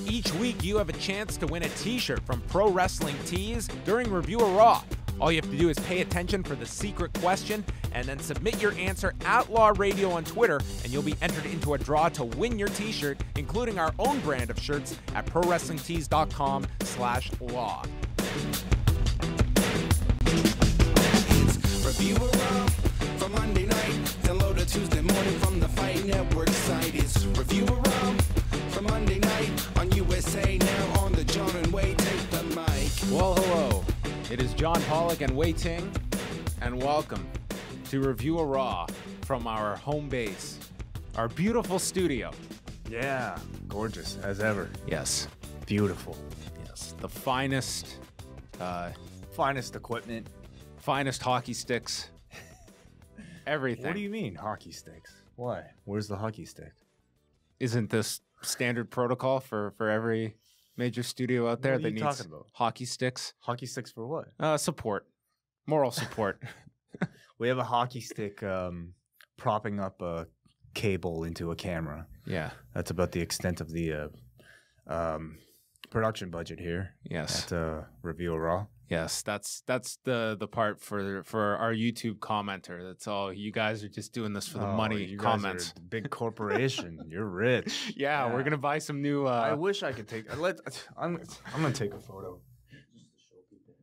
Each week, you have a chance to win a t-shirt from Pro Wrestling Tees during Review of Raw. All you have to do is pay attention for the secret question and then submit your answer at Law Radio on Twitter, and you'll be entered into a draw to win your t-shirt, including our own brand of shirts at ProWrestlingTees.com/law. It's Review of Raw for Monday night. Download a Tuesday morning from the Fight Network site. It's Review of Raw for Monday night on USA Now on the John and Wai Take the Mic. Well, hello. It is John Pollock and Wai Ting, and welcome to Review of Raw from our home base, our beautiful studio. Yeah, gorgeous as ever. Yes. Beautiful. Yes. The finest Equipment. finest hockey sticks. Everything. What do you mean, hockey sticks? Why? Where's the hockey stick? Isn't this standard protocol for every major studio out there What are that you needs talking about? hockey sticks? Hockey sticks for what? Support. Moral support. We have a hockey stick propping up a cable into a camera. Yeah. That's about the extent of the production budget here. Yes. At Review of Raw. Yes. That's the part for our YouTube commenter. That's all. You guys are just doing this for the money you guys comments. are a big corporation. You're rich. Yeah, we're gonna buy some new. I wish I could take. I'm gonna take a photo just to show people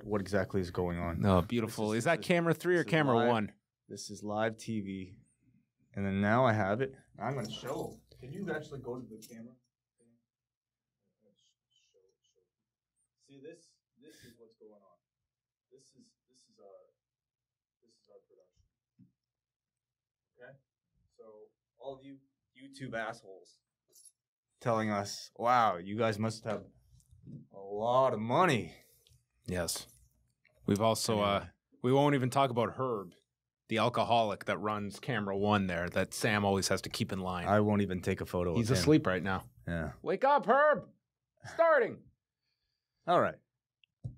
what exactly is going on. No, beautiful. Is that camera 3 or this is camera live. 1? This is live TV, and then now I have it. I'm gonna show. Can you actually go to the camera? See this? This is what's going on. This is our production. Okay, so all of you YouTube assholes telling us, "Wow, you guys must have a lot of money." Yes. We've also we won't even talk about Herb, the alcoholic that runs camera 1 there that Sam always has to keep in line. I won't even take a photo. He's of him. asleep right now. Yeah. Wake up, Herb. Starting. All right.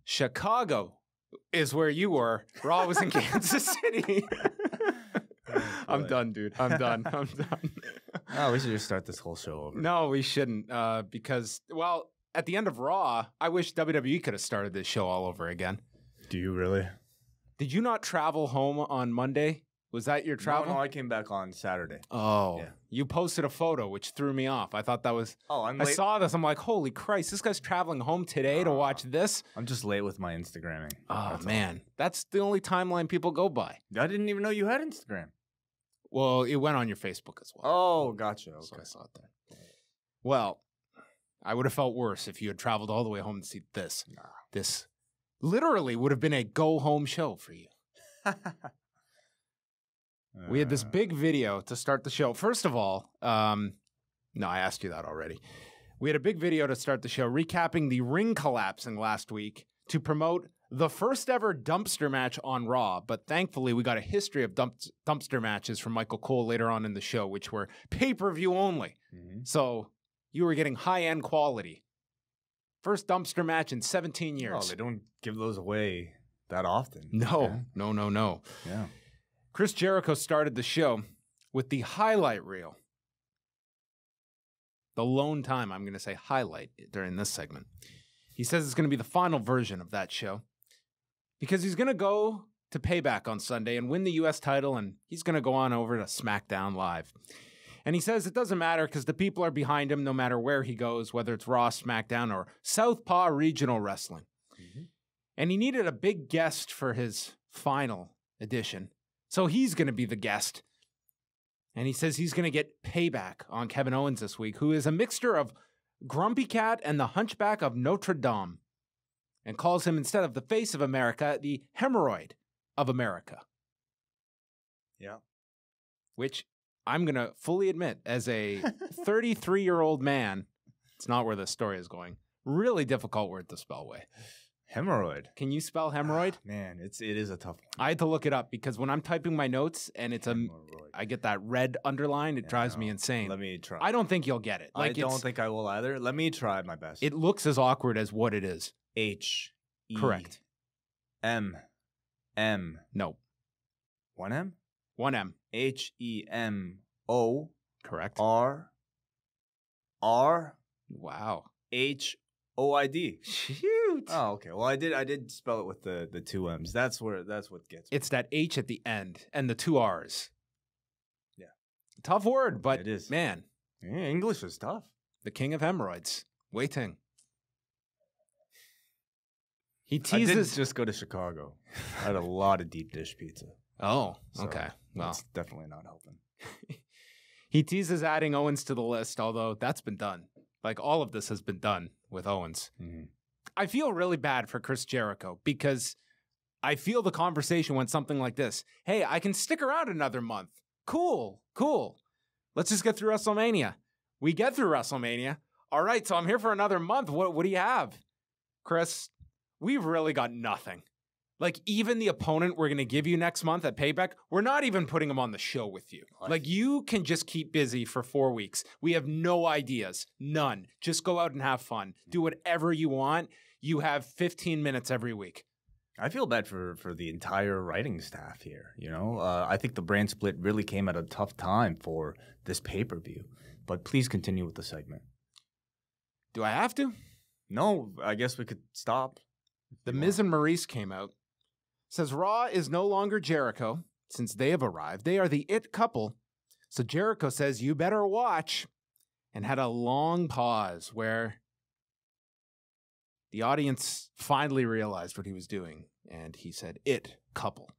Chicago is where you were. Raw was in Kansas City. I'm done, dude. I'm done. Oh, we should just start this whole show over. No, we shouldn't, because, well, at the end of Raw, I wish WWE could have started this show all over again. Do you really? Did you not travel home on Monday? Was that your travel? No, I came back on Saturday. Oh, Yeah. You posted a photo, which threw me off. I thought that was... Oh, I'm I late. saw this. I'm like, holy Christ, this guy's traveling home today to watch this? I'm just late with my Instagramming. Oh, That's all. man. That's the only timeline people go by. I didn't even know you had Instagram. Well, it went on your Facebook as well. Oh, gotcha. So Okay. I saw it there. Well, I would have felt worse if you had traveled all the way home to see this. Nah. This literally would have been a go-home show for you. We had this big video to start the show. First of all, no, I asked you that already. We had a big video to start the show recapping the ring collapsing last week to promote the first ever dumpster match on Raw. But thankfully, we got a history of dumpster matches from Michael Cole later on in the show, which were pay-per-view only. Mhm. So you were getting high-end quality. First dumpster match in 17 Oh, years. they don't give those away that often. No. Yeah. Chris Jericho started the show with the highlight reel. The lone time I'm going to say highlight during this segment. He says it's going to be the final version of that show because he's going to go to Payback on Sunday and win the U.S. title, and he's going to go on over to SmackDown Live. And he says it doesn't matter because the people are behind him no matter where he goes, whether it's Raw, SmackDown, or Southpaw Regional Wrestling. Mhm. And he needed a big guest for his final edition. So he's going to be the guest. And he says he's going to get payback on Kevin Owens this week, who is a mixture of Grumpy Cat and the Hunchback of Notre Dame, and calls him, instead of the face of America, the hemorrhoid of America. Yeah. Which I'm going to fully admit, as a 33-year-old man, it's not where the story is going. Really difficult word to spell, Way. Hemorrhoid. Can you spell hemorrhoid? Man, it is a tough one. I had to look it up because when I'm typing my notes and Hemorrhoid. I get that red underline, it drives me insane. Let me try. I don't think you'll get it. I don't think I will either. Let me try my best. It looks as awkward as what it is. H E Correct. M No. one M One M. H E M O Correct. R Wow. H-O-I-D. Shoot. Oh, okay. Well, I did spell it with the two M's. That's what gets me. It's that H at the end and the two R's. Yeah. Tough word, but It is. man, Yeah, English is tough. the king of hemorrhoids. Wei Ting. He I did teases. just go to Chicago. I had a lot of deep dish pizza. Oh, So okay. Well, that's definitely not helping. he teases adding Owens to the list, although that's been done. Like all of this has been done with Owens. Mm-hmm. I feel really bad for Chris Jericho because I feel the conversation went something like this. Hey, I can stick around another month. Cool. Let's just get through WrestleMania. We get through WrestleMania. All right, so I'm here for another month. What do you have? Chris, we've really got nothing. Like, even the opponent we're going to give you next month at Payback, we're not even putting him on the show with you. What? Like, you can just keep busy for 4 weeks. We have no ideas. None. Just go out and have fun. Do whatever you want. You have 15 minutes every week. I feel bad for the entire writing staff here. You know, I think the brand split really came at a tough time for this pay-per-view. But please continue with the segment. Do I have to? No, I guess we could stop. The Miz and Maurice came out. Says Raw is no longer Jericho since they have arrived. They are the it couple. So Jericho says, you better watch. And had a long pause where the audience finally realized what he was doing. And he said, it couple.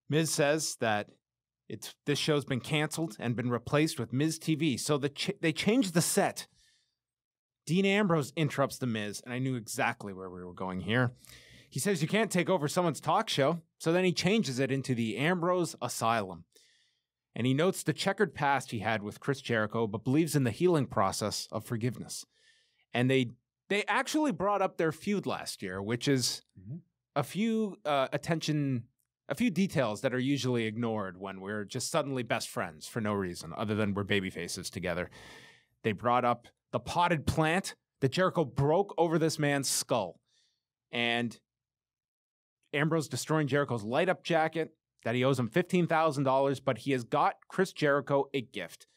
Miz says that this show's been canceled and been replaced with Miz TV. So they changed the set. Dean Ambrose interrupts the Miz, and I knew exactly where we were going here. He says you can't take over someone's talk show, so then he changes it into the Ambrose Asylum. And he notes the checkered past he had with Chris Jericho, but believes in the healing process of forgiveness. And they actually brought up their feud last year, which is a few details that are usually ignored when we're just suddenly best friends for no reason, other than we're babyfaces together. They brought up the potted plant that Jericho broke over this man's skull. And Ambrose destroying Jericho's light-up jacket, that he owes him $15,000, but he has got Chris Jericho a gift.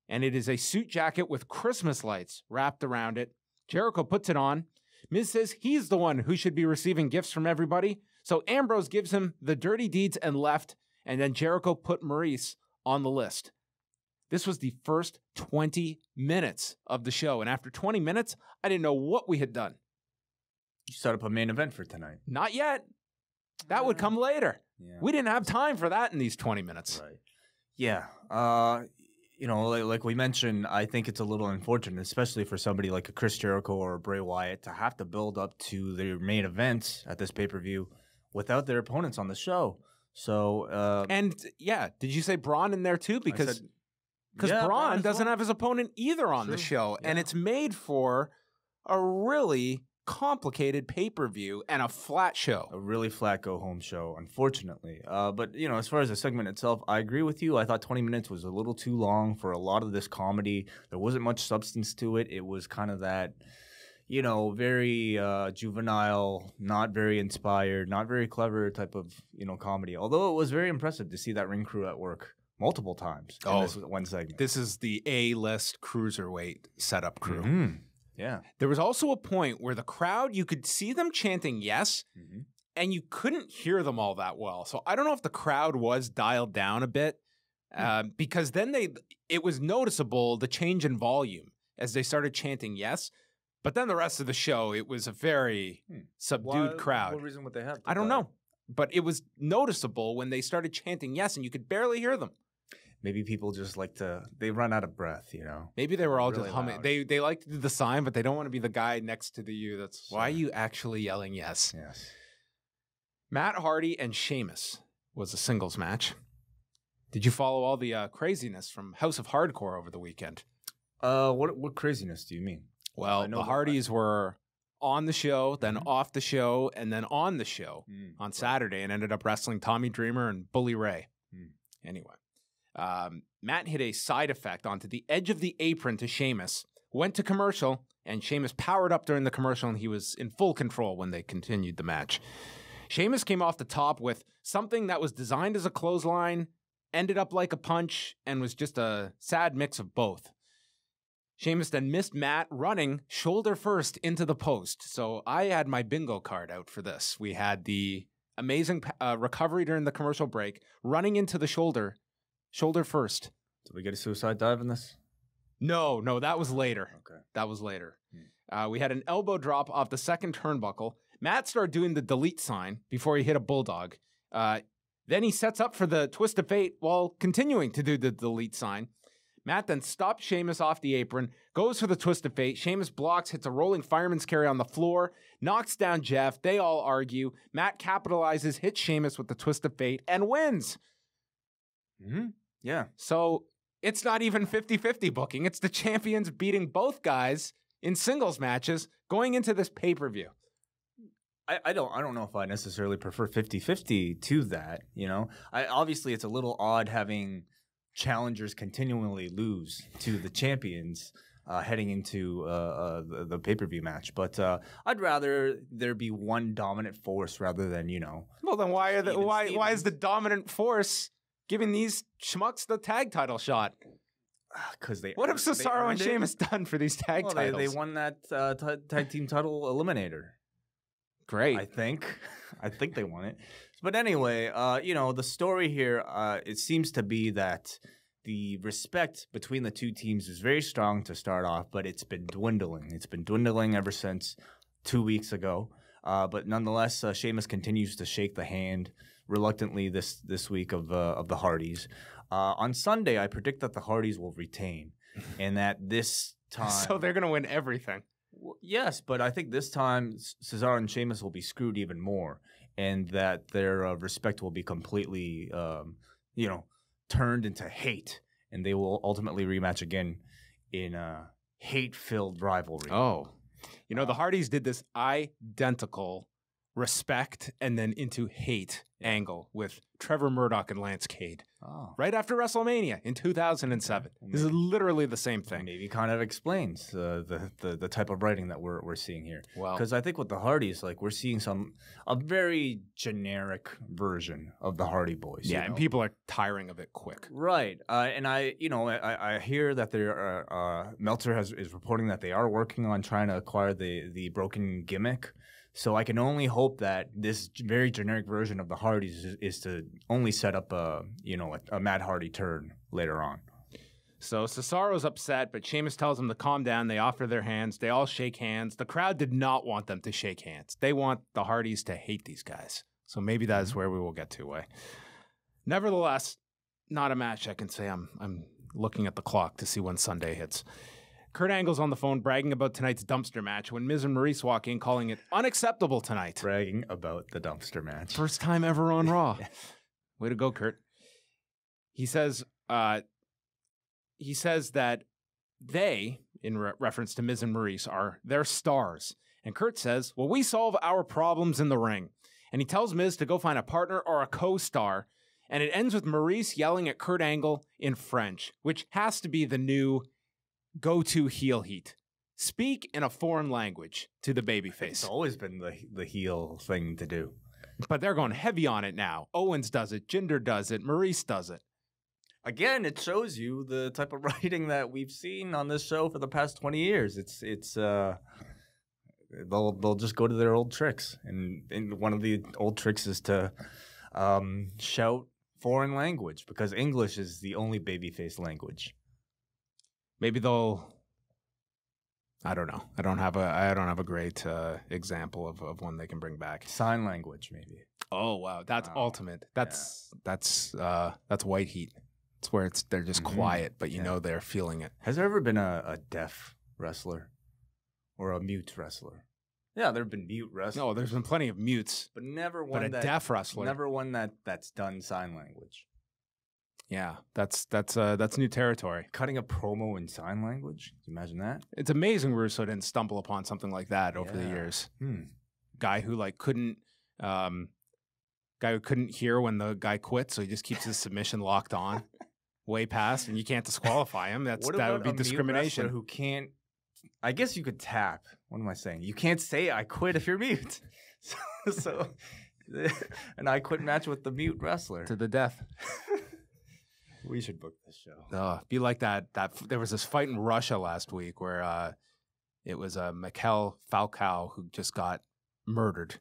And it is a suit jacket with Christmas lights wrapped around it. Jericho puts it on. Miz says he's the one who should be receiving gifts from everybody. So Ambrose gives him the dirty deeds and left, and then Jericho put Maurice on the list. This was the first 20 minutes of the show, and after 20 minutes, I didn't know what we had done. You set up a main event for tonight. Not yet. That would come later. Yeah. We didn't have time for that in these 20 minutes. Right. Yeah. You know, like we mentioned, I think it's a little unfortunate, especially for somebody like a Chris Jericho or a Bray Wyatt, to have to build up to their main events at this pay-per-view without their opponents on the show. So, And yeah, did you say Braun in there too? Because yeah, Braun as doesn't well. have his opponent either on the True. show. And Yeah. it's made for a really complicated pay-per-view and a flat show. a really flat go-home show, unfortunately. But, you know, as far as the segment itself, I agree with you. I thought 20 minutes was a little too long for a lot of this comedy. There wasn't much substance to it. It was kind of that, you know, very juvenile, not very inspired, not very clever type of, you know, comedy. Although it was very impressive to see that ring crew at work multiple times in this one segment. This is the A-list cruiserweight setup crew. Mhm. Yeah. There was also a point where the crowd, you could see them chanting yes, and you couldn't hear them all that well. So I don't know if the crowd was dialed down a bit, because then it was noticeable, the change in volume as they started chanting yes. But then the rest of the show, it was a very subdued crowd. What reason would they have? I don't know. But it was noticeable when they started chanting yes, and you could barely hear them. Maybe people just like they run out of breath, you know? Maybe they were all Really just humming. loud. They like to do the sign, but they don't want to be the guy next to you. That's why are you actually yelling yes? Yes. Matt Hardy and Sheamus was a singles match. Did you follow all the craziness from House of Hardcore over the weekend? What craziness do you mean? Well, I know the that- Hardys were on the show, then off the show, and then on the show on Saturday, and ended up wrestling Tommy Dreamer and Bully Ray. Anyway, Matt hit a side effect onto the edge of the apron to Sheamus, went to commercial, and Sheamus powered up during the commercial, and he was in full control when they continued the match. Sheamus came off the top with something that was designed as a clothesline, ended up like a punch, and was just a sad mix of both. Sheamus then missed Matt running shoulder first into the post. So I had my bingo card out for this. We had the amazing recovery during the commercial break, running into the shoulder first. Did we get a suicide dive in this? No, that was later. Okay. That was later. We had an elbow drop off the second turnbuckle. Matt started doing the delete sign before he hit a bulldog. Then he sets up for the twist of fate while continuing to do the delete sign. Matt then stops Sheamus off the apron, goes for the twist of fate. Sheamus blocks, hits a rolling fireman's carry on the floor, knocks down Jeff. They all argue. Matt capitalizes, hits Sheamus with the twist of fate, and wins. Mm-hmm. Yeah. So it's not even 50-50 booking. It's the champions beating both guys in singles matches going into this pay-per-view. I don't know if I necessarily prefer 50-50 to that, you know. Obviously it's a little odd having challengers continually lose to the champions heading into the pay-per-view match, but I'd rather there be one dominant force rather than, you know. Well, then why is the dominant force giving these schmucks the tag title shot? Because what have Cesaro and Sheamus done for these tag titles? They won that tag team title eliminator. Great. I think they won it. But anyway, you know, the story here, it seems to be that the respect between the two teams is very strong to start off, but it's been dwindling. It's been dwindling ever since 2 weeks ago. But nonetheless, Sheamus continues to shake the hand reluctantly this week of the Hardys. On Sunday, I predict that the Hardys will retain, and that this time... So they're going to win everything. Yes, but I think this time Cesaro and Sheamus will be screwed even more, and that their respect will be completely, you know, turned into hate, and they will ultimately rematch again in a hate-filled rivalry. Oh, you know, the Hardys did this identical respect and then into hate angle with Trevor Murdoch and Lance Cade right after WrestleMania in 2007. This is literally the same thing. Maybe kind of explains the type of writing that we're seeing here. Well, because I think with the Hardys, like, we're seeing a very generic version of the Hardy Boys. Yeah, you know? and people are tiring of it quick. Right, and I hear that Meltzer is reporting that they are working on trying to acquire the broken gimmick. So I can only hope that this very generic version of the Hardys is to only set up a Matt Hardy turn later on. So Cesaro's upset, but Sheamus tells him to calm down. They offer their hands. They all shake hands. The crowd did not want them to shake hands. They want the Hardys to hate these guys. So maybe that is where we will get to. Nevertheless, not a match I can say I'm looking at the clock to see when Sunday hits. Kurt Angle's on the phone bragging about tonight's dumpster match when Miz and Maurice walk in, calling it unacceptable tonight. Bragging about the dumpster match. First time ever on Raw. Way to go, Kurt. He says that they, in reference to Miz and Maurice, are their stars. And Kurt says, well, we solve our problems in the ring. And he tells Miz to go find a partner or a co-star. And it ends with Maurice yelling at Kurt Angle in French, which has to be the new go-to heel heat. Speak in a foreign language to the babyface. It's always been the heel thing to do. But they're going heavy on it now. Owens does it. Jinder does it. Maurice does it. Again, it shows you the type of writing that we've seen on this show for the past 20 years. They'll just go to their old tricks. And one of the old tricks is to shout foreign language, because English is the only babyface language. Maybe they'll. I don't know. I don't have a great example of one they can bring back. Sign language, maybe. Oh wow, that's ultimate. That's white heat. It's where they're just quiet, but you know they're feeling it. Has there ever been a deaf wrestler or a mute wrestler? Yeah, there have been mute wrestlers. No, there's been plenty of mutes, but never one. But a deaf wrestler. Never one that's done sign language. Yeah, that's new territory. Cutting a promo in sign language? Can you imagine that? It's amazing Russo didn't stumble upon something like that over the years. Guy who couldn't hear when the guy quit, so he just keeps his submission locked on, way past, and you can't disqualify him. That would be discrimination. Who can't? I guess you could tap. What am I saying? You can't say "I quit" if you're mute. So an "I quit" match with the mute wrestler to the death. We should book this show. Be like that. There was this fight in Russia last week where it was Mikhail Falcao who just got murdered,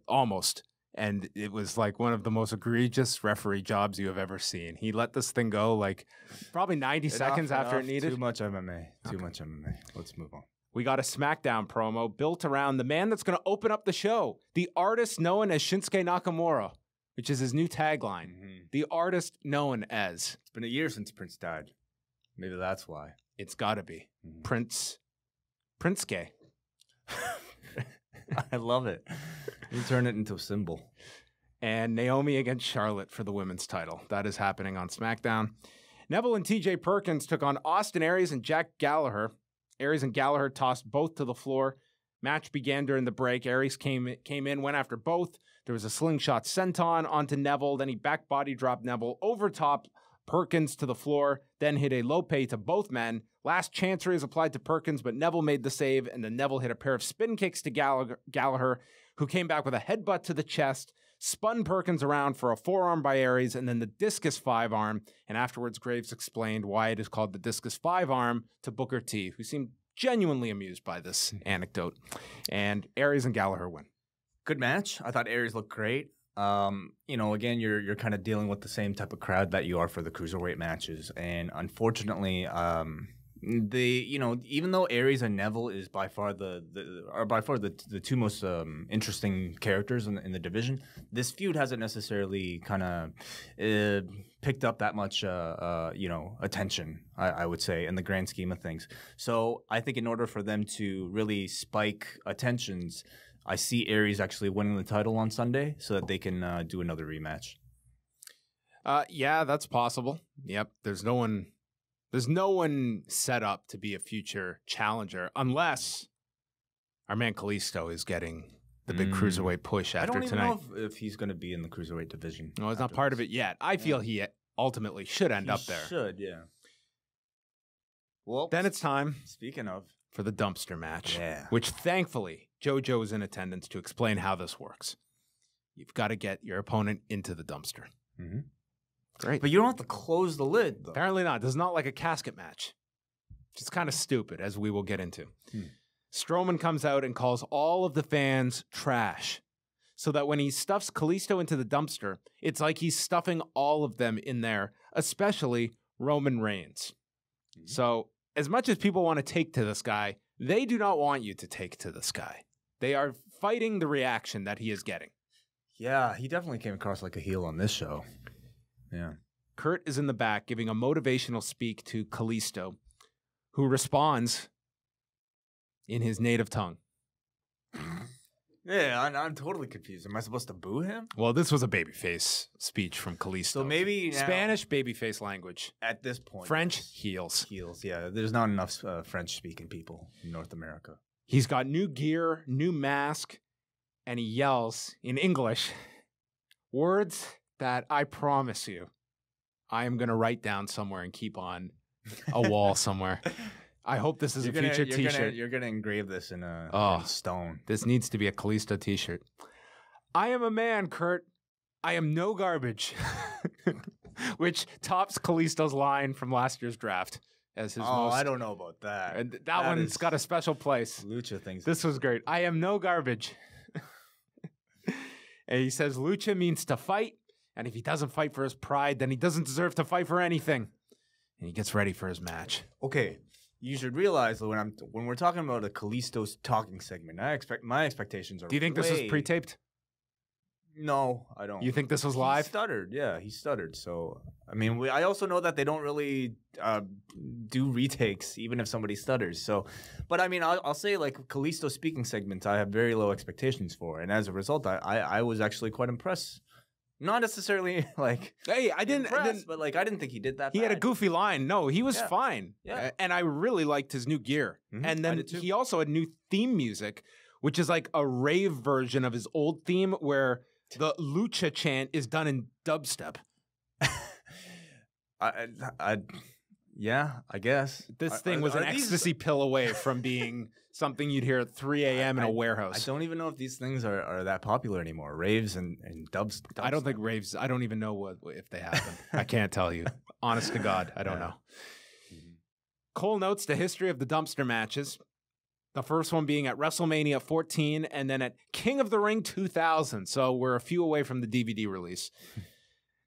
almost. And it was like one of the most egregious referee jobs you have ever seen. He let this thing go like probably 90 seconds after it needed. Too much MMA. Too much MMA. Let's move on. We got a SmackDown promo built around the man that's going to open up the show, the artist known as Shinsuke Nakamura, which is his new tagline. Mm-hmm. The artist known as. It's been a year since Prince died. Maybe that's why. It's got to be. Mhm. Prince-ke. I love it. You turn it into a symbol. And Naomi against Charlotte for the women's title. That is happening on SmackDown. Neville and TJ Perkins took on Austin Aries and Jack Gallagher. Aries and Gallagher tossed both to the floor. Match began during the break. Aries came in, went after both. There was a slingshot senton onto Neville. Then he back body dropped Neville over top Perkins to the floor, then hit a lope to both men. Last chancery is applied to Perkins, but Neville made the save, and then Neville hit a pair of spin kicks to Gallagher, who came back with a headbutt to the chest, spun Perkins around for a forearm by Aries, and then the discus 5-arm, and afterwards Graves explained why it is called the discus 5-arm to Booker T, who seemed genuinely amused by this anecdote. And Aries and Gallagher win. Good match. I thought Aries looked great. Again, you're kind of dealing with the same type of crowd that you are for the cruiserweight matches, and unfortunately, even though Aries and Neville is by far the two most interesting characters in the division, this feud hasn't necessarily kind of picked up that much attention. I would say in the grand scheme of things. So I think in order for them to really spike attentions, I see Aries actually winning the title on Sunday so that they can do another rematch. Yeah, that's possible. Yep. There's no one set up to be a future challenger unless our man Kalisto is getting the big cruiserweight push after tonight. I don't even know if he's going to be in the cruiserweight division. No, he's not part of it yet. I feel he ultimately should end up there. Should, yeah. Well, then it's time. Speaking of. For the dumpster match, yeah. Which thankfully JoJo is in attendance to explain how this works. You've got to get your opponent into the dumpster. Mm-hmm. Great. But you don't have to close the lid, though. Apparently not. This is not like a casket match. It's kind of stupid, as we will get into. Strowman comes out and calls all of the fans trash, so that when he stuffs Kalisto into the dumpster, it's like he's stuffing all of them in there, especially Roman Reigns. Mm-hmm. So as much as people want to take to this guy, they do not want you to take to this guy. They are fighting the reaction that he is getting. Yeah, he definitely came across like a heel on this show. Yeah. Kurt is in the back giving a motivational speak to Kalisto, who responds in his native tongue. Yeah, I'm totally confused. Am I supposed to boo him? Well, this was a babyface speech from Kalisto. So maybe now, Spanish babyface language. At this point. French heels. Heels, yeah. There's not enough French-speaking people in North America. He's got new gear, new mask, and he yells in English words that I promise you I am going to write down somewhere and keep on a wall somewhere. I hope this is a future t-shirt. You're going to engrave this in stone. This needs to be a Kalisto t-shirt. I am a man, Kurt. I am no garbage. Which tops Kalisto's line from last year's draft as his most... I don't know about that. And that one's got a special place. Lucha thinks... This was great. I am no garbage. And he says Lucha means to fight, and if he doesn't fight for his pride, then he doesn't deserve to fight for anything. And he gets ready for his match. Okay. You should realize that when we're talking about a Kalisto's talking segment, my expectations are. Do you think this was pre-taped? No, I don't. You think this was live? He stuttered. Yeah, he stuttered. So I mean, I also know that they don't really do retakes, even if somebody stutters. So, but I mean, I'll say like Kalisto speaking segments, I have very low expectations for, and as a result, I was actually quite impressed. Not necessarily like I didn't, but like I didn't think he did that. He had a goofy line. No, he was fine. Yeah, and I really liked his new gear. Mm-hmm. And then he also had new theme music, which is like a rave version of his old theme, where the Lucha chant is done in dubstep. Yeah, I guess. This Are- thing are- was an are these- ecstasy pill away from being something you'd hear at 3 a.m. in a I warehouse. don't even know if these things are that popular anymore. Raves and dubs. I don't think raves. I don't even know if they happen. I can't tell you. Honest to God, I don't know. Cole notes the history of the dumpster matches. The first one being at WrestleMania 14 and then at King of the Ring 2000. So we're a few away from the DVD release.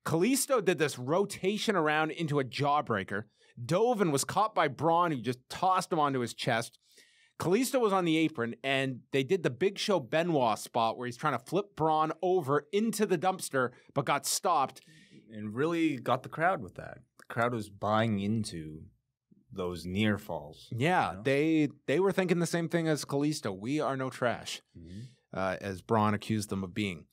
Kalisto did this rotation around into a jawbreaker, dove and was caught by Braun, who just tossed him onto his chest. Kalisto was on the apron, and they did the Big Show Benoit spot where he's trying to flip Braun over into the dumpster, but got stopped. And really got the crowd with that. The crowd was buying into those near falls. Yeah, You know? they were thinking the same thing as Kalisto. We are no trash, Mm-hmm. as Braun accused them of being.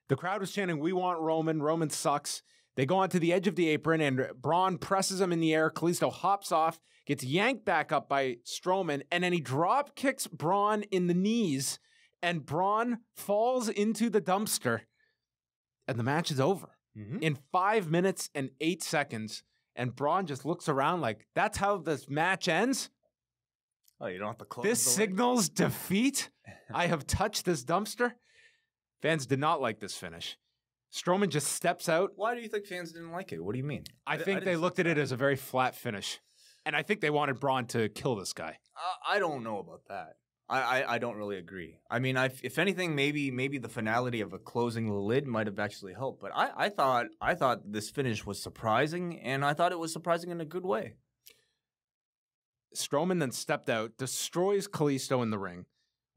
The crowd was chanting, "We want Roman. Roman sucks." They go onto the edge of the apron, and Braun presses him in the air. Kalisto hops off, gets yanked back up by Strowman, and then he drop kicks Braun in the knees, and Braun falls into the dumpster, and the match is over in 5 minutes and 8 seconds. And Braun just looks around like, that's how this match ends? Oh, you don't have to close This the lid? signals defeat? I have touched this dumpster? Fans did not like this finish. Strowman just steps out. Why do you think fans didn't like it? What do you mean? I think they didn't looked see at it as a very flat finish. And I think they wanted Braun to kill this guy. I don't know about that. I don't really agree. I mean, if anything, maybe the finality of a closing the lid might have actually helped. But I thought this finish was surprising, and I thought it was surprising in a good way. Strowman then stepped out, destroys Kalisto in the ring.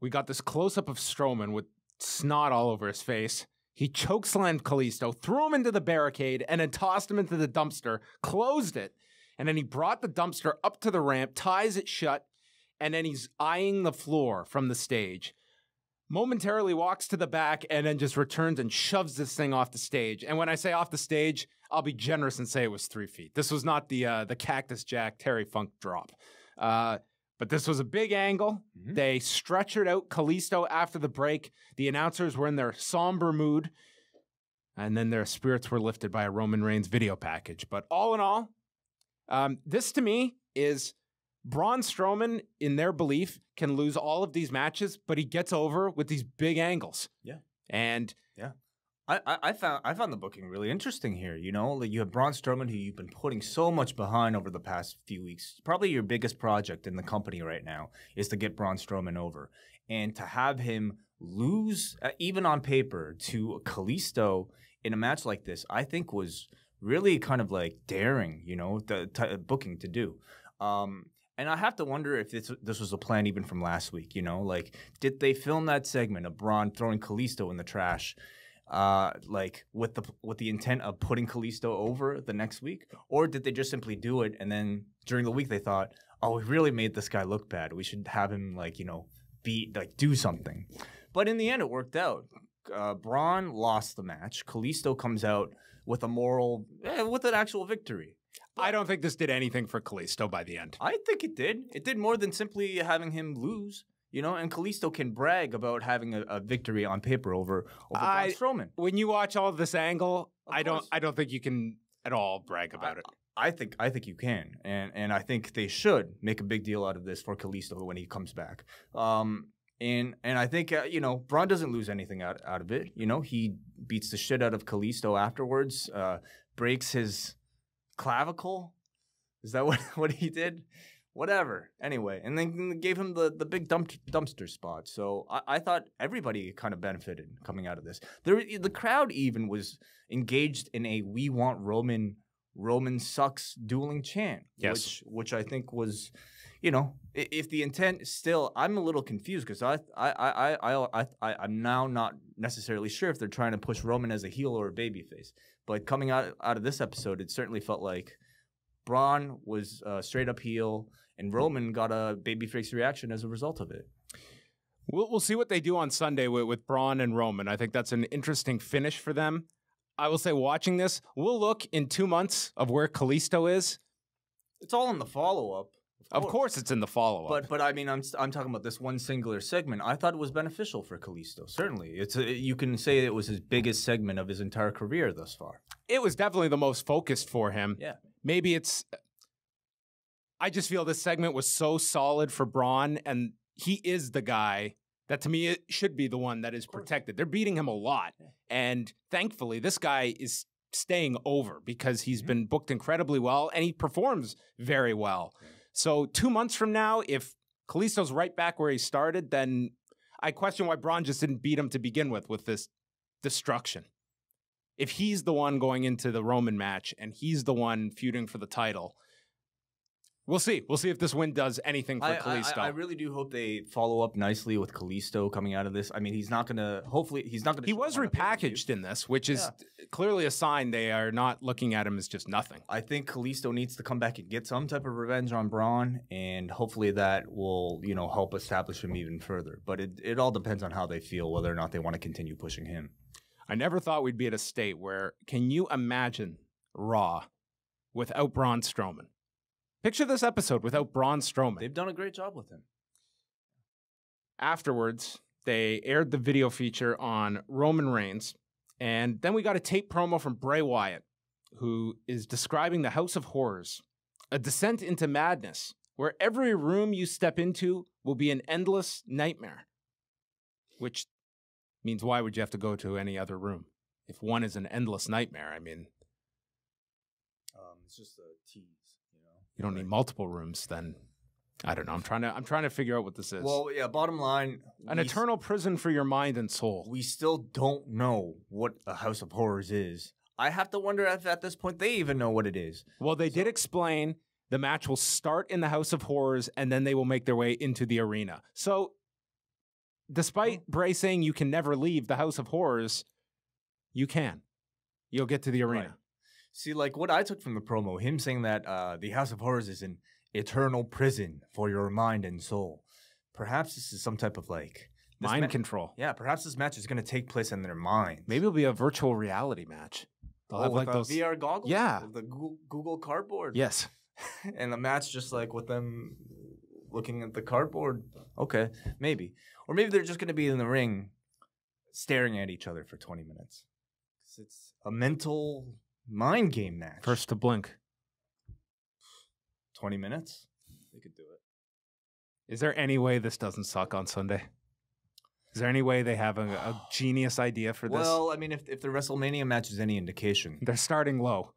We got this close-up of Strowman with snot all over his face. He chokeslammed Kalisto, threw him into the barricade, and then tossed him into the dumpster, closed it, and then he brought the dumpster up to the ramp, ties it shut, and then he's eyeing the floor from the stage. Momentarily walks to the back and then just returns and shoves this thing off the stage. And when I say off the stage, I'll be generous and say it was 3 feet. This was not the Cactus Jack Terry Funk drop. But this was a big angle. Mhm. They stretchered out Kalisto after the break. The announcers were in their somber mood. And then their spirits were lifted by a Roman Reigns video package. But all in all, this to me is Braun Strowman, in their belief, can lose all of these matches, but he gets over with these big angles. Yeah. And I found the booking really interesting here. You know, like you have Braun Strowman, who you've been putting so much behind over the past few weeks. Probably your biggest project in the company right now is to get Braun Strowman over, and to have him lose, even on paper, to Kalisto in a match like this, I think was really kind of like daring. You know, the booking to do. And I have to wonder if this was a plan even from last week. You know, like did they film that segment of Braun throwing Kalisto in the trash? Like with the intent of putting Kalisto over the next week, or did they just simply do it and then during the week they thought, oh, we really made this guy look bad, we should have him do something. But in the end, it worked out. Braun lost the match. Kalisto comes out with with an actual victory. I don't think this did anything for Kalisto by the end. I think it did. It did more than simply having him lose. You know, and Kalisto can brag about having a victory on paper over Braun Strowman. When you watch all of this angle, Of I course. don't think you can at all brag about it. I think you can, and I think they should make a big deal out of this for Kalisto when he comes back. And I think Braun doesn't lose anything out of it. You know, he beats the shit out of Kalisto afterwards, breaks his clavicle. Is that what he did? Whatever. Anyway, and then gave him the big dumpster spot. So I thought everybody kind of benefited coming out of this. The crowd even was engaged in a "We want Roman sucks" dueling chant. Yes. which I think was, you know, if the intent still, I'm a little confused because I'm now not necessarily sure if they're trying to push Roman as a heel or a babyface. But coming out of this episode, it certainly felt like Braun was straight up heel, and Roman got a babyface reaction as a result of it. We'll see what they do on Sunday with Braun and Roman. I think that's an interesting finish for them. I will say, watching this, we'll look in 2 months of where Kalisto is. It's all in the follow up. Of course, it's in the follow-up. But I mean, I'm talking about this one singular segment. I thought it was beneficial for Kalisto. Certainly, you can say it was his biggest segment of his entire career thus far. It was definitely the most focused for him. Yeah. Maybe it's I just feel this segment was so solid for Braun, and he is the guy that, to me, it should be the one that is protected. They're beating him a lot, and thankfully, this guy is staying over because he's been booked incredibly well, and he performs very well. So 2 months from now, if Kalisto's right back where he started, then I question why Braun just didn't beat him to begin with this destruction. If he's the one going into the Roman match, and he's the one feuding for the title, we'll see. We'll see if this win does anything for Kalisto. I really do hope they follow up nicely with Kalisto coming out of this. I mean, he's not going to. Hopefully, he's not going to. He was repackaged in this, which is clearly a sign they are not looking at him as just nothing. I think Kalisto needs to come back and get some type of revenge on Braun, and hopefully that will, help establish him even further. But it all depends on how they feel, whether or not they want to continue pushing him. I never thought we'd be at a state where, can you imagine Raw without Braun Strowman? Picture this episode without Braun Strowman. They've done a great job with him. Afterwards, they aired the video feature on Roman Reigns, and then we got a tape promo from Bray Wyatt, who is describing the House of Horrors, a descent into madness, where every room you step into will be an endless nightmare. Which means, why would you have to go to any other room? If one is an endless nightmare, I mean... it's just a tease. You don't need multiple rooms, then I don't know. I'm trying to figure out what this is. Well, yeah, bottom line, an eternal prison for your mind and soul. We still don't know what a House of Horrors is. I have to wonder if at this point they even know what it is. Well, they did explain the match will start in the House of Horrors and then they will make their way into the arena. So despite Bray saying you can never leave the House of Horrors, you can. You'll get to the arena. Right. See, like what I took from the promo, him saying that the House of Horrors is an eternal prison for your mind and soul. Perhaps this is some type of mind control. Yeah, perhaps this match is going to take place in their minds. Maybe it'll be a virtual reality match. They'll have with those VR goggles? Yeah. With the Google Cardboard? Yes. And the match just with them looking at the cardboard. Okay, maybe. Or maybe they're just going to be in the ring staring at each other for 20 minutes. 'Cause it's a mental... mind game match. First to blink. 20 minutes? They could do it. Is there any way this doesn't suck on Sunday? Is there any way they have a genius idea for this? Well, I mean, if the WrestleMania match is any indication. They're starting low.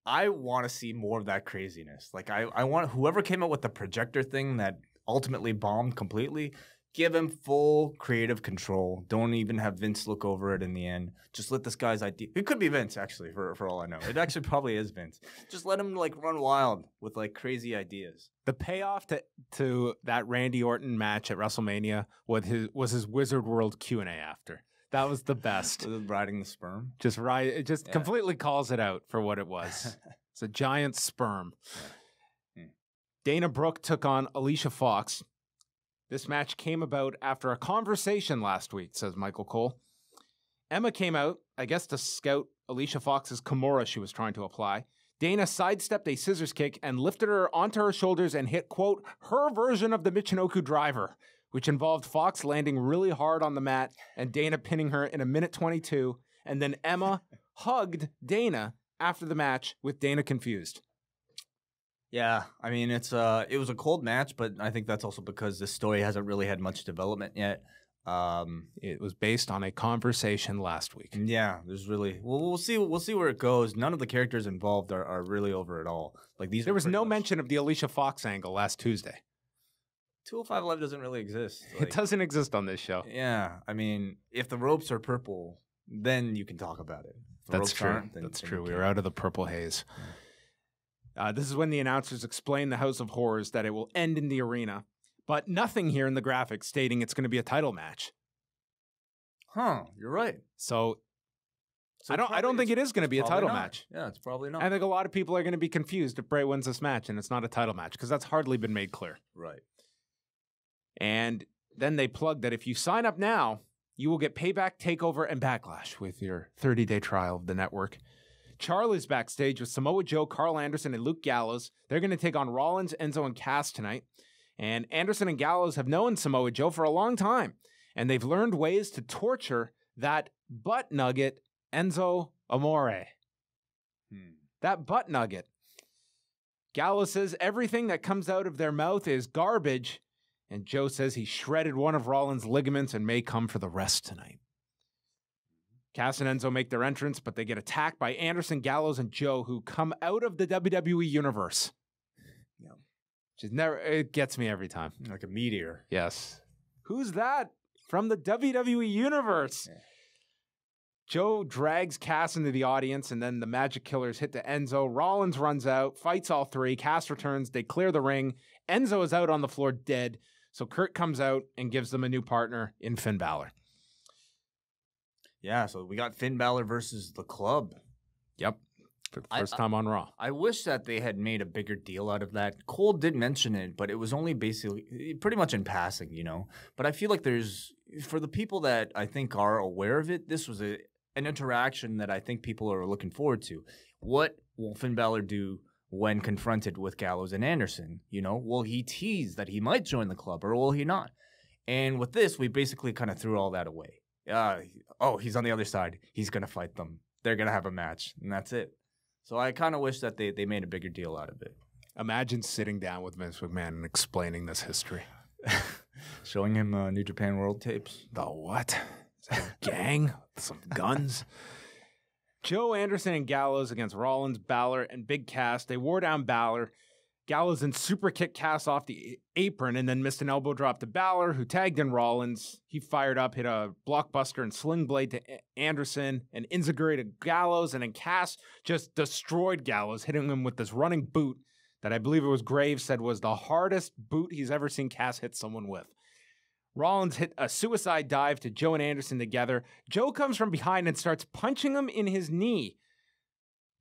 I want to see more of that craziness. I want whoever came up with the projector thing that ultimately bombed completely, give him full creative control. Don't even have Vince look over it in the end. Just let this guy's idea. It could be Vince, actually, for all I know. It actually probably is Vince. Just let him run wild with crazy ideas. The payoff to that Randy Orton match at WrestleMania was his Wizard World Q&A after. That was the best. Riding the sperm. It just completely calls it out for what it was. It's a giant sperm. Yeah. Dana Brooke took on Alicia Fox. This match came about after a conversation last week, says Michael Cole. Emma came out, I guess, to scout Alicia Fox's Kimura she was trying to apply. Dana sidestepped a scissors kick and lifted her onto her shoulders and hit, quote, her version of the Michinoku driver, which involved Fox landing really hard on the mat and Dana pinning her in 1:22. And then Emma hugged Dana after the match with Dana confused. Yeah, I mean, it was a cold match, but I think that's also because the story hasn't really had much development yet. It was based on a conversation last week. Yeah, there's really we'll see where it goes. None of the characters involved are really over at all. There was no mention of the Alicia Fox angle last Tuesday. 205 Live doesn't really exist. It doesn't exist on this show. Yeah, I mean, if the ropes are purple, then you can talk about it. That's true. That's true. We were out of the purple haze. This is when the announcers explain the House of Horrors that it will end in the arena, but nothing here in the graphics stating it's going to be a title match. Huh, you're right. So I don't think it is going to be a title match. Yeah, it's probably not. I think a lot of people are going to be confused if Bray wins this match and it's not a title match because that's hardly been made clear. Right. And then they plug that if you sign up now, you will get Payback, Takeover, and Backlash with your 30-day trial of the network. Charlie's backstage with Samoa Joe, Carl Anderson, and Luke Gallows. They're going to take on Rollins, Enzo, and Cass tonight. And Anderson and Gallows have known Samoa Joe for a long time, and they've learned ways to torture that butt nugget, Enzo Amore. That butt nugget. Gallows says everything that comes out of their mouth is garbage, and Joe says he shredded one of Rollins' ligaments and may come for the rest tonight. Cass and Enzo make their entrance, but they get attacked by Anderson, Gallows, and Joe, who come out of the WWE universe. Yeah. It gets me every time. Like a meteor. Yes. Who's that? From the WWE universe. Yeah. Joe drags Cass into the audience, and then the Magic Killers hit to Enzo. Rollins runs out, fights all three. Cass returns. They clear the ring. Enzo is out on the floor dead, so Kurt comes out and gives them a new partner in Finn Balor. Yeah, so we got Finn Balor versus the Club. Yep. For the first time on Raw. I wish that they had made a bigger deal out of that. Cole did mention it, but it was only basically pretty much in passing, you know. But I feel like for the people that I think are aware of it, this was an interaction that I think people are looking forward to. What will Finn Balor do when confronted with Gallows and Anderson? You know, will he tease that he might join the Club or will he not? And with this, we basically kind of threw all that away. He's on the other side. He's going to fight them. They're going to have a match, and that's it. So I kind of wish that they made a bigger deal out of it. Imagine sitting down with Vince McMahon and explaining this history. Showing him New Japan World tapes. The what? Is that a gang? Some guns? Joe, Anderson, and Gallows against Rollins, Balor, and Big Cass. They wore down Balor. Gallows then super kicked Cass off the apron and then missed an elbow drop to Balor, who tagged in Rollins. He fired up, hit a blockbuster and sling blade to Anderson, and enziguri to Gallows, and then Cass just destroyed Gallows, hitting him with this running boot that I believe it was Graves said was the hardest boot he's ever seen Cass hit someone with. Rollins hit a suicide dive to Joe and Anderson together. Joe comes from behind and starts punching him in his knee.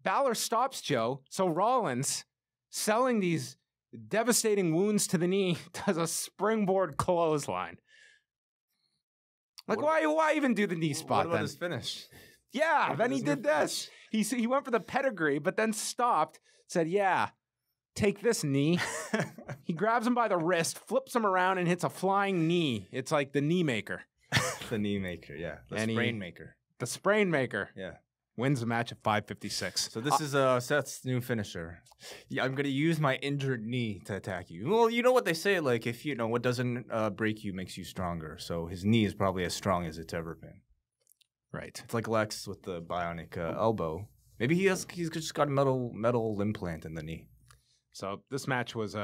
Balor stops Joe, so Rollins, selling these devastating wounds to the knee, does a springboard clothesline. Like, why even do the knee spot what about then? His finish? Yeah, then he did this. He went for the pedigree, but then stopped, said, yeah, take this knee. He grabs him by the wrist, flips him around, and hits a flying knee. It's like the knee maker. The knee maker, yeah. The sprain maker. The sprain maker. Yeah. Wins the match at 5:56. So this is Seth's new finisher. Yeah, I'm going to use my injured knee to attack you. Well, you know what they say, like, if you know what doesn't break you makes you stronger. So his knee is probably as strong as it's ever been. Right. It's like Lex with the bionic elbow. Maybe he's just got a metal implant in the knee. So this match was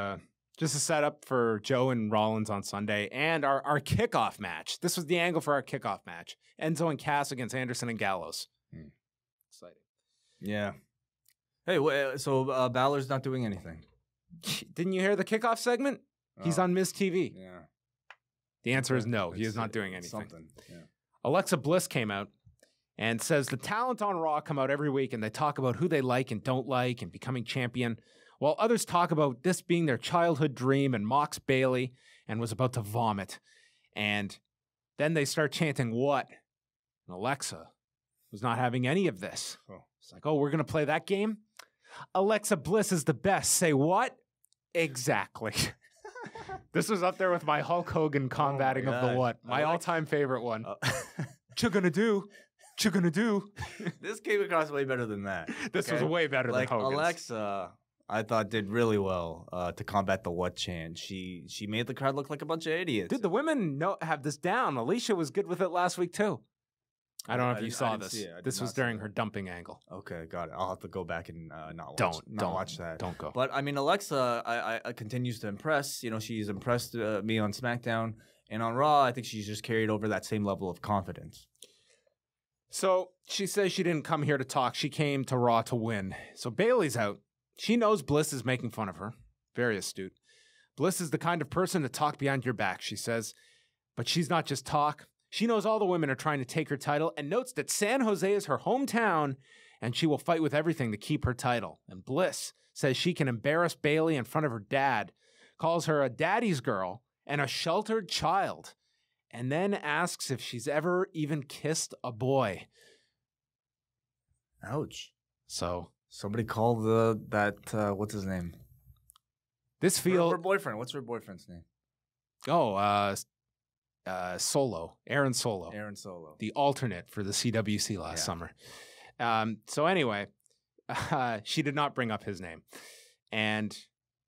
just a setup for Joe and Rollins on Sunday and our kickoff match. This was the angle for our kickoff match. Enzo and Cass against Anderson and Gallows. Exciting. Yeah. Hey, so Balor's not doing anything. Didn't you hear the kickoff segment? He's on Miz TV. Yeah. The answer is no. He is not doing anything. Something. Yeah. Alexa Bliss came out and says the talent on Raw come out every week and they talk about who they like and don't like and becoming champion, while others talk about this being their childhood dream and mocks Bayley and was about to vomit. And then they start chanting, what? And Alexa was not having any of this. It's like, we're going to play that game? Alexa Bliss is the best. Say what? Exactly. This was up there with my Hulk Hogan combating of the what. My all-time favorite one. What gonna do? What gonna do? This came across way better than that. This was way better than Hogan's. Alexa, I thought, did really well to combat the what chant. She made the crowd look like a bunch of idiots. Dude, the women have this down. Alicia was good with it last week, too. I don't know if you saw this. This was during her dumping angle. Okay, got it. I'll have to go back and not watch that. Don't go. But I mean, Alexa, I continues to impress. You know, she's impressed me on SmackDown, and on Raw, I think she's just carried over that same level of confidence. So she says she didn't come here to talk. She came to Raw to win. So Bayley's out. She knows Bliss is making fun of her. Very astute. Bliss is the kind of person to talk behind your back, she says. But she's not just talk. She knows all the women are trying to take her title and notes that San Jose is her hometown and she will fight with everything to keep her title. And Bliss says she can embarrass Bayley in front of her dad, calls her a daddy's girl and a sheltered child, and then asks if she's ever even kissed a boy. Ouch. So somebody call what's his name? This feels her boyfriend. What's her boyfriend's name? Solo, Aaron Solo. Aaron Solo. The alternate for the CWC last summer. So anyway, she did not bring up his name. And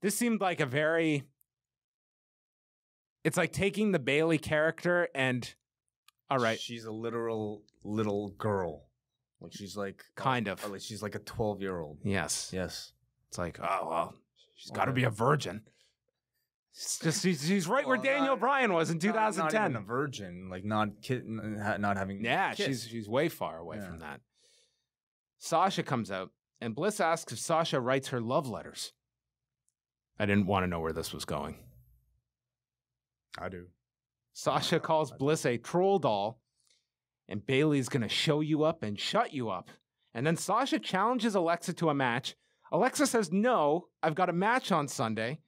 this seemed like it's like taking the Bailey character and, all right. She's a literal little girl. Like she's like Kind of. Like she's like a 12-year-old. Yes. Yes. It's like, oh, well, she's got to be a virgin. It's just she's right where Daniel Bryan was in 2010. Not even a virgin, like not having. Yeah, kids. she's way far away from that. Sasha comes out, and Bliss asks if Sasha writes her love letters. I didn't want to know where this was going. I do. Sasha calls Bliss a troll doll, and Bayley's going to show you up and shut you up. And then Sasha challenges Alexa to a match. Alexa says, no, I've got a match on Sunday.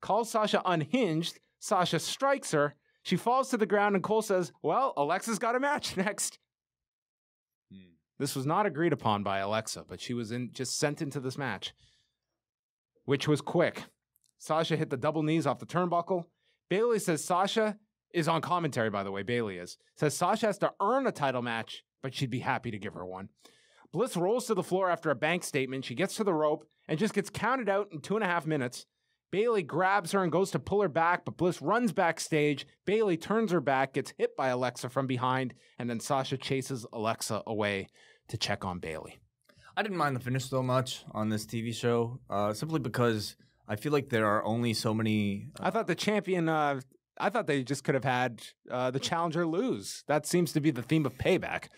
Calls Sasha unhinged. Sasha strikes her. She falls to the ground, and Cole says, well, Alexa's got a match next. This was not agreed upon by Alexa, but she was just sent into this match, which was quick. Sasha hit the double knees off the turnbuckle. Bayley says Sasha is on commentary, by the way. Bayley says Sasha has to earn a title match, but she'd be happy to give her one. Bliss rolls to the floor after a bank statement. She gets to the rope and just gets counted out in 2.5 minutes. Bayley grabs her and goes to pull her back, but Bliss runs backstage. Bayley turns her back, gets hit by Alexa from behind, and then Sasha chases Alexa away to check on Bayley. I didn't mind the finish so much on this TV show, simply because I feel like there are only so many. I thought the champion. I thought they just could have had the challenger lose. That seems to be the theme of Payback.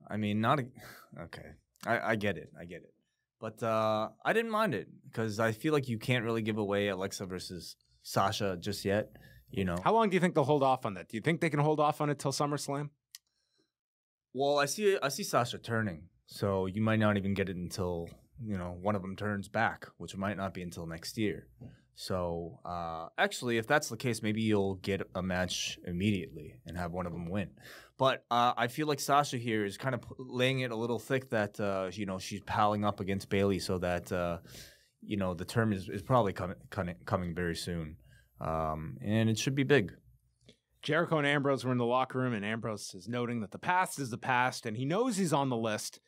I mean, okay. I get it. But I didn't mind it because I feel like you can't really give away Alexa versus Sasha just yet. You know. How long do you think they'll hold off on that? Do you think they can hold off on it till SummerSlam? Well, I see Sasha turning, so you might not even get it until one of them turns back, which might not be until next year. So actually, if that's the case, maybe you'll get a match immediately and have one of them win. But I feel like Sasha here is kind of laying it a little thick that she's palling up against Bayley, so that the term is probably coming very soon, and it should be big. Jericho and Ambrose were in the locker room, and Ambrose is noting that the past is the past, and he knows he's on the list.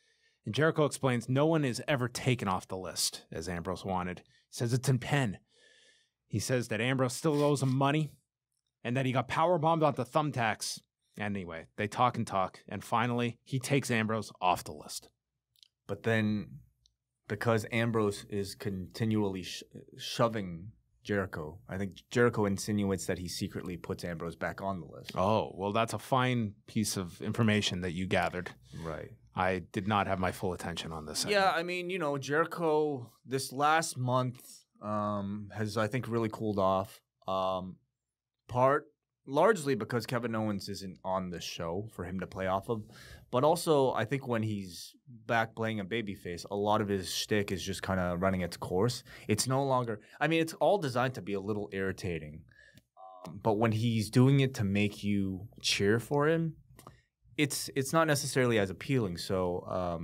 And Jericho explains no one is ever taken off the list, as Ambrose wanted. He says it's in pen. He says that Ambrose still owes him money, and that he got powerbombed onto thumbtacks. Anyway, they talk, and finally, he takes Ambrose off the list. But then, because Ambrose is continually shoving Jericho, I think Jericho insinuates that he secretly puts Ambrose back on the list. Oh, well, that's a fine piece of information that you gathered. Right. I did not have my full attention on this. Yeah, I mean, Jericho this last month has, I think, really cooled off. Largely because Kevin Owens isn't on this show for him to play off of. But also, I think when he's back playing a babyface, a lot of his shtick is just kind of running its course. It's no longer... I mean, it's all designed to be a little irritating. But when he's doing it to make you cheer for him, it's not necessarily as appealing. So,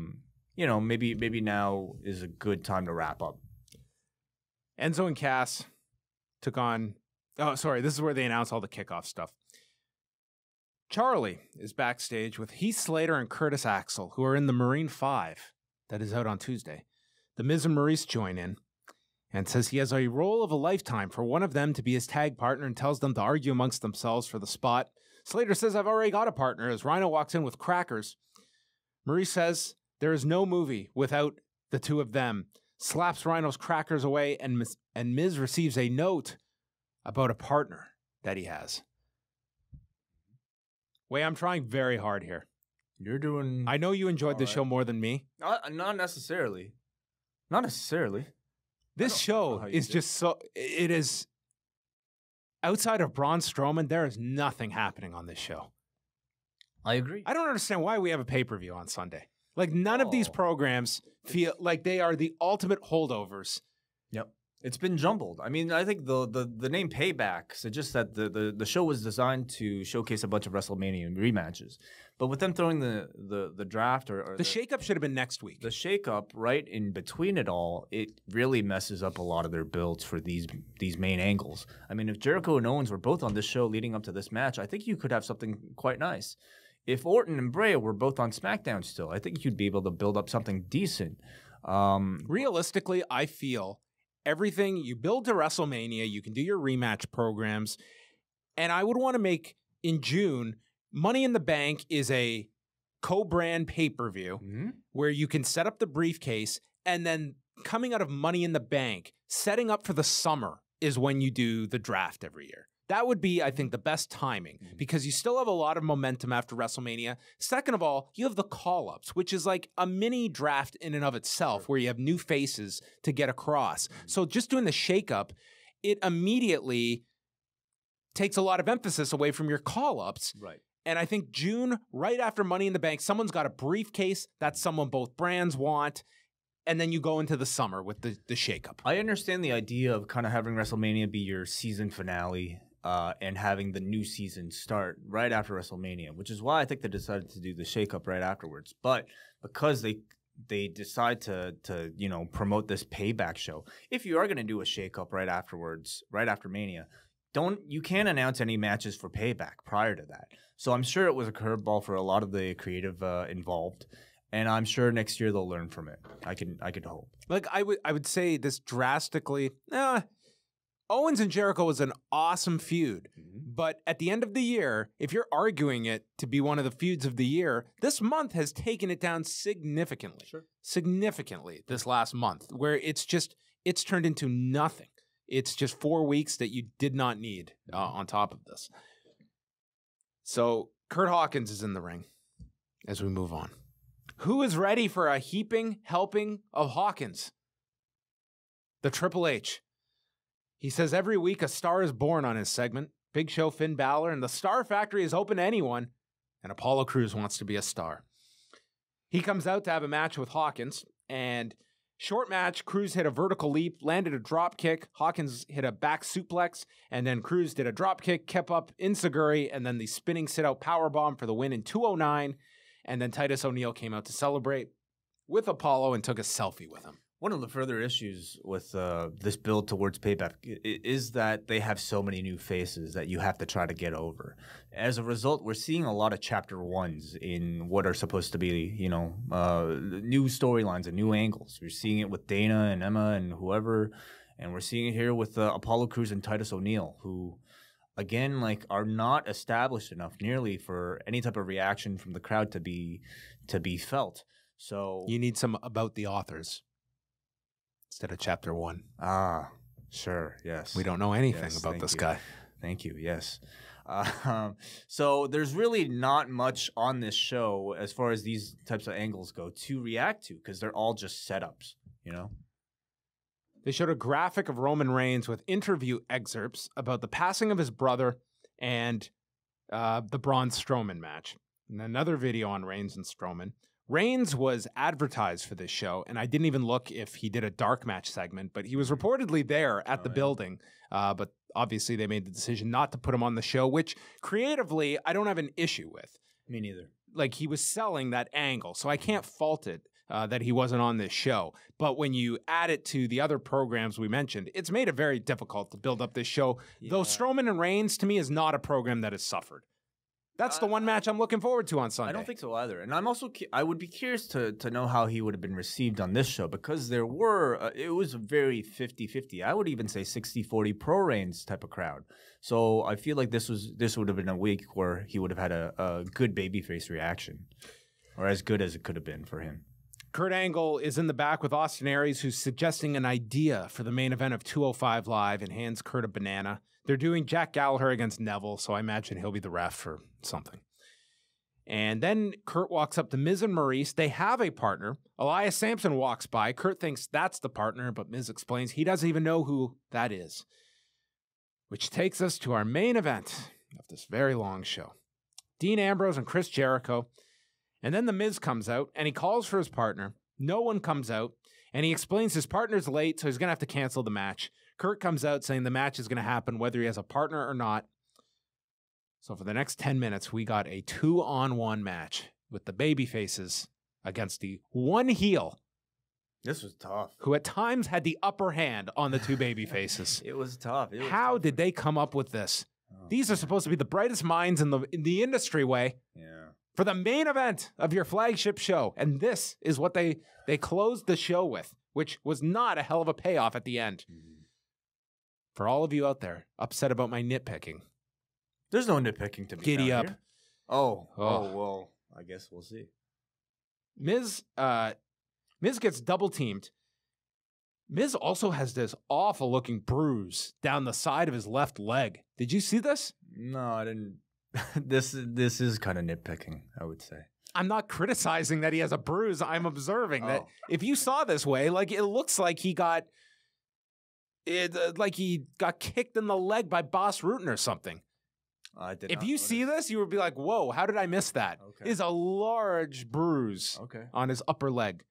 maybe now is a good time to wrap up. Enzo and Cass took on... Oh, sorry. This is where they announce all the kickoff stuff. Charlie is backstage with Heath Slater and Curtis Axel, who are in the Marine 5 that is out on Tuesday. The Miz and Maurice join in and says he has a role of a lifetime for one of them to be his tag partner and tells them to argue amongst themselves for the spot. Slater says, I've already got a partner, as Rhino walks in with crackers. Maurice says there is no movie without the two of them, slaps Rhino's crackers away, and Miz receives a note about a partner that he has. Wait, I'm trying very hard here. You're doing... I know you enjoyed this show more than me. Not necessarily. Not necessarily. This show is just so... It is... Outside of Braun Strowman, there is nothing happening on this show. I agree. I don't understand why we have a pay-per-view on Sunday. Like, none of these programs feel like they are the ultimate holdovers. Yep. It's been jumbled. I mean, I think the name Payback suggests that the show was designed to showcase a bunch of WrestleMania rematches. But with them throwing the draft or the shakeup should have been next week. The shakeup right in between it all, it really messes up a lot of their builds for these main angles. I mean, if Jericho and Owens were both on this show leading up to this match, I think you could have something quite nice. If Orton and Bray were both on SmackDown still, I think you'd be able to build up something decent. Realistically, I feel everything. You build to WrestleMania. You can do your rematch programs. And I would want to make, in June, Money in the Bank is a co-brand pay-per-view where you can set up the briefcase, and then coming out of Money in the Bank, setting up for the summer is when you do the draft every year. That would be, I think, the best timing because you still have a lot of momentum after WrestleMania. Second of all, you have the call-ups, which is like a mini draft in and of itself where you have new faces to get across. So just doing the shakeup, it immediately takes a lot of emphasis away from your call-ups. Right. And I think June, right after Money in the Bank, someone's got a briefcase. That's someone both brands want. And then you go into the summer with the shakeup. I understand the idea of kind of having WrestleMania be your season finale and having the new season start right after WrestleMania, which is why I think they decided to do the shakeup right afterwards. But because they decide to promote this payback show, if you are going to do a shakeup right afterwards, right after Mania, you can't announce any matches for payback prior to that. So I'm sure it was a curveball for a lot of the creative involved. And I'm sure next year they'll learn from it. I could hope. Like I would say this drastically. Owens and Jericho was an awesome feud, but at the end of the year, if you're arguing it to be one of the feuds of the year, this month has taken it down significantly. Significantly this last month, where it's turned into nothing. It's just 4 weeks that you did not need on top of this. So Curt Hawkins is in the ring as we move on. Who is ready for a heaping helping of Hawkins? The Triple H. He says every week a star is born on his segment. Big Show, Finn Balor, and the Star Factory is open to anyone, and Apollo Crews wants to be a star. He comes out to have a match with Hawkins, and short match, Crews hit a vertical leap, landed a drop kick, Hawkins hit a back suplex, and then Crews did a drop kick, kept up Enziguri, and then the spinning sit-out powerbomb for the win in 2:09. And then Titus O'Neil came out to celebrate with Apollo and took a selfie with him. One of the further issues with this build towards payback is that they have so many new faces that you have to try to get over. As a result, we're seeing a lot of chapter ones in what are supposed to be, new storylines and new angles. We're seeing it with Dana and Emma and whoever, and we're seeing it here with Apollo Crews and Titus O'Neil, who, again, are not established enough nearly for any type of reaction from the crowd to be felt. So you need some about the authors instead of chapter one. Ah, sure, yes. We don't know anything about this guy. Thank you, yes. So there's really not much on this show as far as these types of angles go to react to because they're all just setups, They showed a graphic of Roman Reigns with interview excerpts about the passing of his brother and the Braun Strowman match. And another video on Reigns and Strowman. Reigns was advertised for this show, and I didn't even look if he did a dark match segment, but he was reportedly there at the building. But obviously they made the decision not to put him on the show, which creatively I don't have an issue with. Me neither. Like, he was selling that angle, so I can't fault it. That he wasn't on this show. But when you add it to the other programs we mentioned, it's made it very difficult to build up this show. Yeah. Though Strowman and Reigns, to me, is not a program that has suffered. That's the one match I'm looking forward to on Sunday. I don't think so either. And I'm also I would be curious to know how he would have been received on this show because there were it was a very 50-50. I would even say 60-40 pro Reigns type of crowd. So I feel like this would have been a week where he would have had a good babyface reaction, or as good as it could have been for him. Kurt Angle is in the back with Austin Aries, who's suggesting an idea for the main event of 205 Live and hands Kurt a banana. They're doing Jack Gallagher against Neville, so I imagine he'll be the ref for something. And then Kurt walks up to Miz and Maurice. They have a partner. Elias Sampson walks by. Kurt thinks that's the partner, but Miz explains he doesn't even know who that is. Which takes us to our main event of this very long show. Dean Ambrose and Chris Jericho. And then the Miz comes out, and he calls for his partner. No one comes out, and he explains his partner's late, so he's going to have to cancel the match. Kurt comes out saying the match is going to happen whether he has a partner or not. So for the next 10 minutes, we got a 2-on-1 match with the baby faces against the one heel. This was tough. Who at times had the upper hand on the two baby faces. It was tough. How did they come up with this? These are supposed to be the brightest minds in the industry, Way. Yeah. For the main event of your flagship show. And this is what they closed the show with which was not a hell of a payoff at the end. For all of you out there upset about my nitpicking, There's no nitpicking to be Giddy found up. here. Oh, well, I guess we'll see. Miz gets double teamed. Miz also has this awful looking bruise down the side of his left leg. Did you see this? No, I didn't. This is kind of nitpicking, I would say. I'm not criticizing that he has a bruise. I'm observing that Oh. if you saw this way, like it looks like he got kicked in the leg by Boss Rutan or something. I did. If not you see notice. this, you would be like, "Whoa, how did I miss that?" Okay. It's a large bruise Okay. on his upper leg.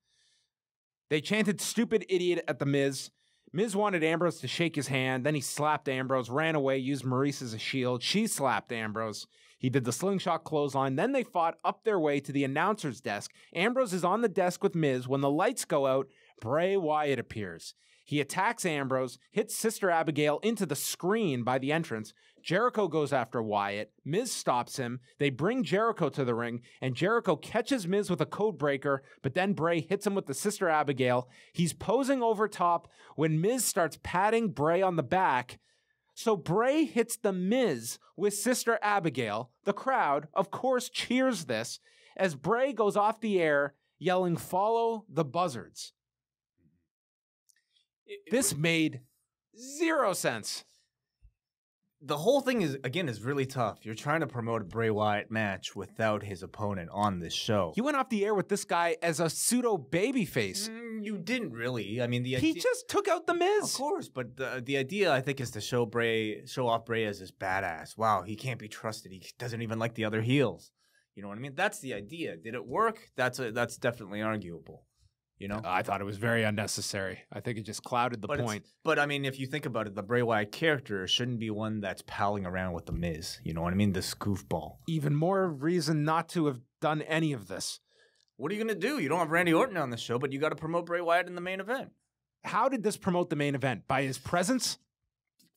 They chanted "stupid idiot" at the Miz. Miz wanted Ambrose to shake his hand. Then he slapped Ambrose, ran away, used Maurice as a shield. She slapped Ambrose. He did the slingshot clothesline. Then they fought up their way to the announcer's desk. Ambrose is on the desk with Miz. When the lights go out, Bray Wyatt appears. He attacks Ambrose, hits Sister Abigail into the screen by the entrance. Jericho goes after Wyatt. Miz stops him. They bring Jericho to the ring, and Jericho catches Miz with a code breaker, but then Bray hits him with the Sister Abigail. He's posing over top when Miz starts patting Bray on the back. So Bray hits the Miz with Sister Abigail. The crowd, of course, cheers this as Bray goes off the air yelling, "Follow the buzzards." This made zero sense. The whole thing is really tough. You're trying to promote a Bray Wyatt match without his opponent on this show. He went off the air with this guy as a pseudo babyface. You didn't really. I mean, He just took out the Miz. Of course, but the idea, I think, is to show off Bray as this badass. Wow, he can't be trusted. He doesn't even like the other heels. You know what I mean? That's the idea. Did it work? That's definitely arguable. You know? I thought it was very unnecessary. I think it just clouded the But point. But I mean, if you think about it, the Bray Wyatt character shouldn't be one that's palling around with the Miz. You know what I mean? This goofball. Even more reason not to have done any of this. What are you gonna do? You don't have Randy Orton on the show, but you got to promote Bray Wyatt in the main event. How did this promote the main event? By his presence?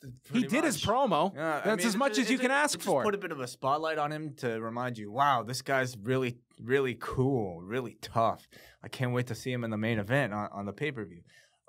Pretty He did his much. promo. Yeah, I That's mean, as much as you can ask just for. Put a bit of a spotlight on him to remind you, wow, this guy's really, really cool, really tough. I can't wait to see him in the main event on the pay-per-view.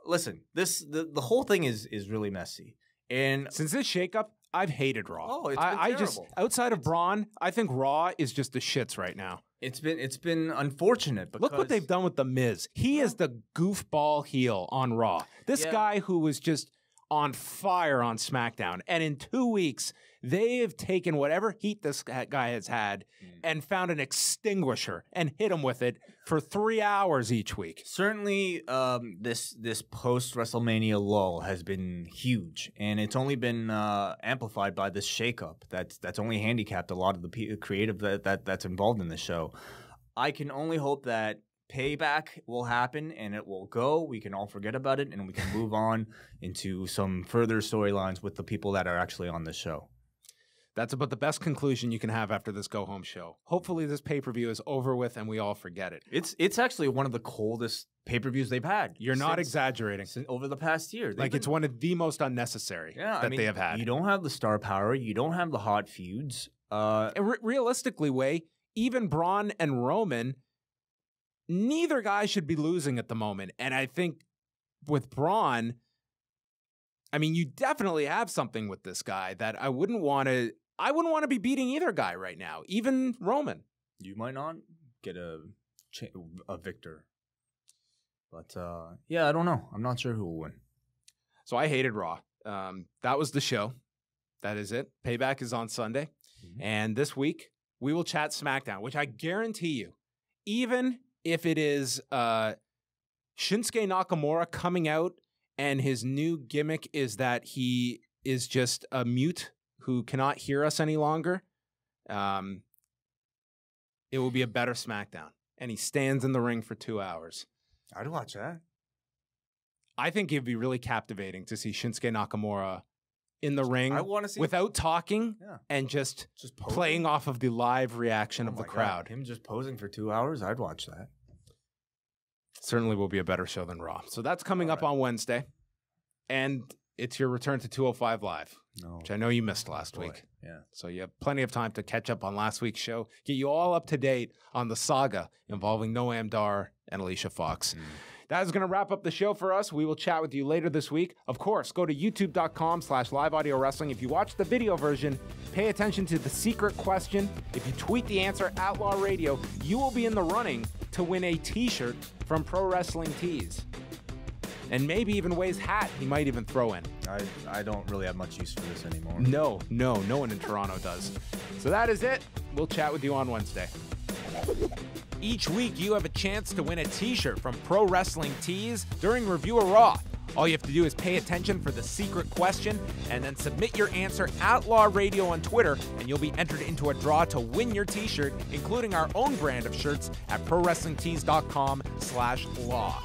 Listen, the whole thing is really messy. And Since this shakeup, I've hated Raw. Oh, it's been I just terrible. outside of Braun, I think Raw is just the shits right now. it's been unfortunate because Look what they've done with the Miz. He is the goofball heel on Raw. This Yeah. guy who was just on fire on SmackDown, and in 2 weeks they have taken whatever heat this guy has had and found an extinguisher and hit him with it for 3 hours each week. Certainly, this post WrestleMania lull has been huge, and it's only been amplified by this shakeup. That's only handicapped a lot of the creative that's involved in the show. I can only hope that payback will happen and it will go. We can all forget about it, and we can move on into some further storylines with the people that are actually on the show. That's about the best conclusion you can have after this go-home show. Hopefully this pay-per-view is over with and we all forget it. It's actually one of the coldest pay-per-views they've had. You're not since- exaggerating. over the past year. Like it's one of the most unnecessary that they have had. You don't have the star power. You don't have the hot feuds. And realistically, even Braun and Roman, neither guy should be losing at the moment. And I think with Braun, I mean, you definitely have something with this guy that I wouldn't want to be beating either guy right now, even Roman. You might not get a victor. But yeah, I don't know. I'm not sure who will win. So I hated Raw. That was the show. That is it. Payback is on Sunday. Mhm. And this week, we will chat SmackDown, which I guarantee you, even if it is Shinsuke Nakamura coming out and his new gimmick is that he is just a mute who cannot hear us any longer, it will be a better SmackDown. And he stands in the ring for 2 hours. I'd watch that. I think it'd be really captivating to see Shinsuke Nakamura in the ring I want to see without talking Yeah. and just posing. playing off of the live reaction Oh of the my God, crowd. him just posing for 2 hours. I'd watch that. Certainly will be a better show than Raw. So that's coming up on Wednesday. And it's your return to 205 Live, No. which I know you missed last Boy. week. Yeah. So you have plenty of time to catch up on last week's show, get you all up to date on the saga involving Noam Dar and Alicia Fox. That is going to wrap up the show for us. We will chat with you later this week. Of course, go to youtube.com/liveaudiowrestling. If you watch the video version, pay attention to the secret question. If you tweet the answer Outlaw Radio, you will be in the running to win a t-shirt from Pro Wrestling Tees. And maybe even Way's hat he might even throw in. I don't really have much use for this anymore. No one in Toronto does. So that is it. We'll chat with you on Wednesday. Each week, you have a chance to win a t-shirt from Pro Wrestling Tees during Review of Raw. All you have to do is pay attention for the secret question and then submit your answer Outlaw Radio on Twitter, and you'll be entered into a draw to win your t-shirt, including our own brand of shirts at prowrestlingtees.com/law.